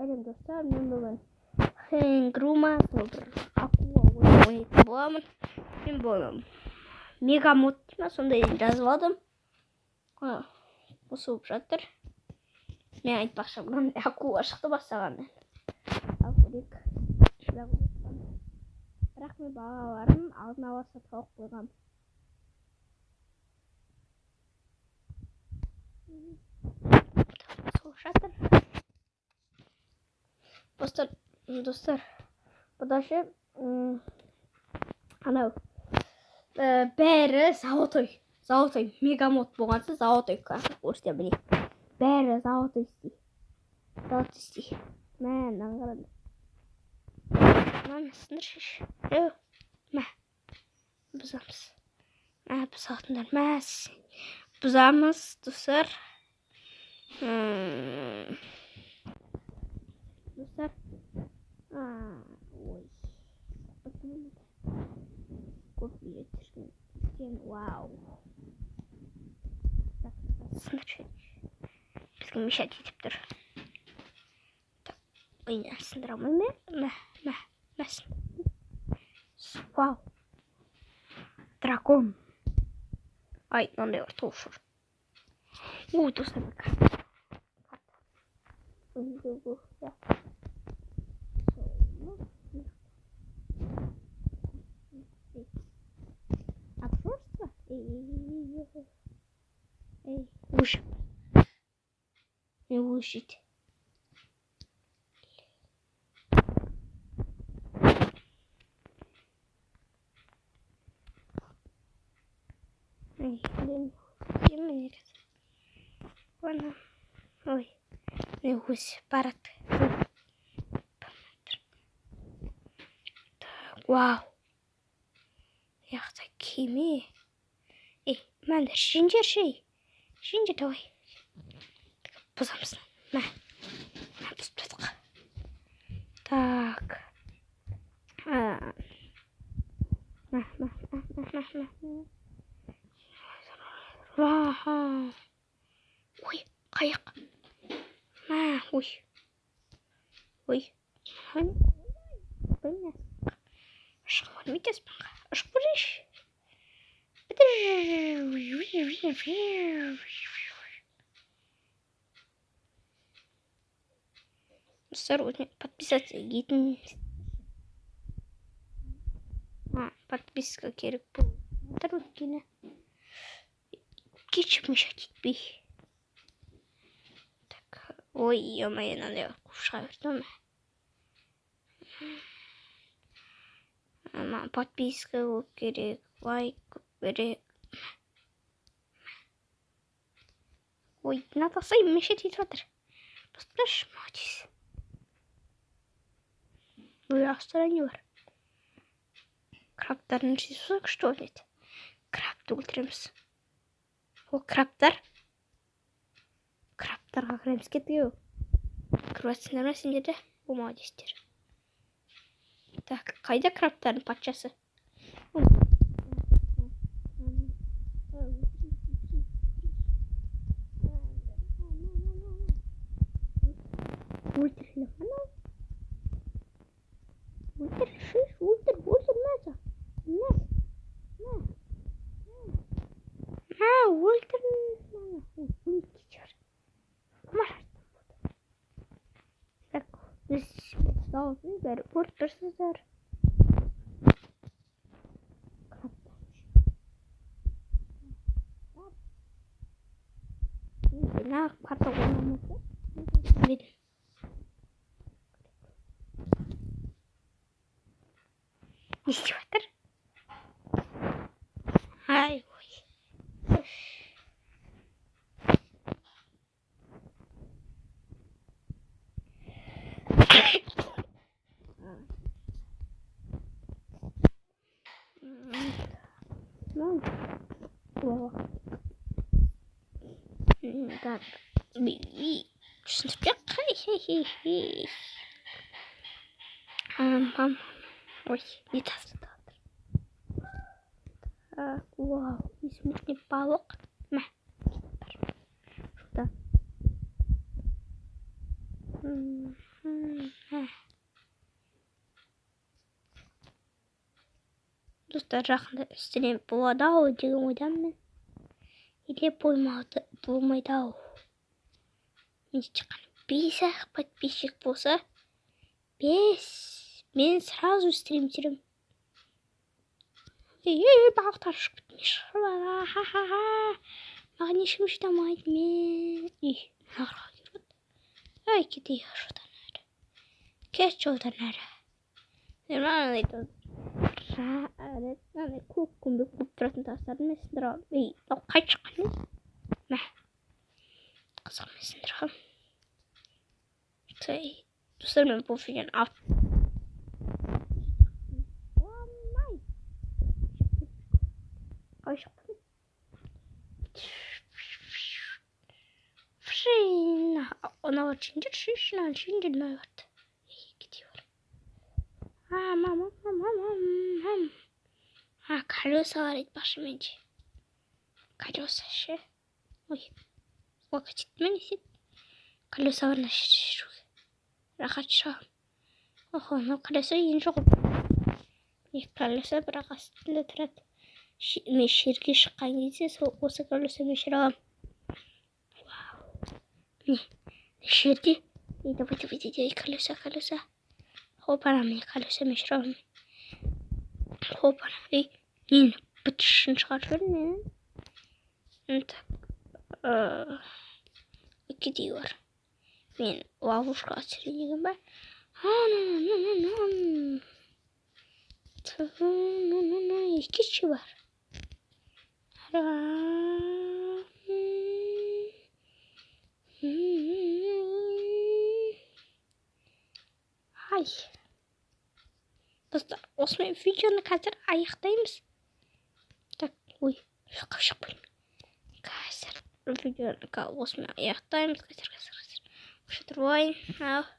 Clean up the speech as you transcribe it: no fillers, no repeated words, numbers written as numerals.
Сәлем достар, мен бүгін Хэнгрума бір акула ойнайтын боламын. Мен боламын. Мегамод дейма, сондай жазып алдым. Қосылып жатыр. Мен айтпақшы, мынандай акула шықты бастағаннан. Ал көрейік. Бірақ мен бағаларын алдын ала сатып алып қойғам. Қосылып жатыр. Достар, подожди, анау бәрі золотой мегамод болғансы золотой көрсете білейік. Бәрі золотой істей. Мәнен қарады. Мә, сындыршыш. Мә, бұзамыз. Біз алтындар, бұзамыз, достар. Достар, ой, көп үйретірген, вау. Сындыршы, бізге мешать етіп тұр. Ойна, сындыра алмай ма? Вау, дракон. Ай, мынандай бар, толшыр. Ой, достар, обжорство? Эй, уши. Не ушить. Эй, блин, ладно. Ой, не гусь, парад. Так, вау. Яқта кеме. Ей, мәнді Шинжер давай. Бұзамыз. Мә, бұзып тұтық. Так. Мә. Ой, қайық. Мә, ой. Білмес. Ұшқы көрмейтес баңға. Ұшқы көреш. Достар, подписаться етін. Подписка керек бұл. Отыр өткені. Кешіп мешать етпей. Так, ой, ё-моё, надо кушать дома. Подписка керек, лайк керек. Ой, надо сайым мешать етіп жатыр. Посмотришь, молодец. Бұл стороне бар. Крабтардың жесусак, что нет? Крабты өлтіреміз. Ол крабтар. Крабтарға кіреміз кетті. Кірватсыңдар ма сендерді? Бұл молодестер. Так, қайда крабтардың патшасы? Көрсіздер. Мына қарта ойнамасы. Не істеп жатыр? Ай, ой. Так, беги. Ой, не tas. Так, вау, смешный палок. Шуда. Dostlar жақында стрим болады ау деген ойдамын. Или болмайды ау. Мен шыққан 5 подписчик болса, 5 мен сразу стрим түсірем. Балықтар ұшып кетмеш. Маған ешкім шыдамайды мен. Нағырға келіп. Ай, кетейік жолдан әрі. Кет жолдан әрі. Маған айтады. Көк күмбек болып тұратын тастарды мен сындыра аламын. Мынау қайт шыққан не? Мә. Қызық мен сындыра аламын. Достар, мен бұл видеоны алып. Қай шыққан? Она очень нравится. Колеса var айтпақшы менде. Колеса ше. Ой. Уақыт жетті несет. Колеса бар жүруге. Рахат шығамын. Охо, мынау колеса ең жоқ. Колеса бірақ астында тұрады. Мен жерге шыққан кезде осы колесамен жүре аламын. Жерде. Давай, колеса. Хопана, мен колесамен жүре аламын. Хопана, мен бітішін шығарып жүрмін мен. Так. Кетей бар. Мен ловушка түсірген ба? Екінші бар. Ай. Достар, осымен видеоны қазір аяқтаймыз. Так, ой, шықпаймын. Қазір видеоны осымен аяқтаймыз. Қазір. Уже тұрмайын.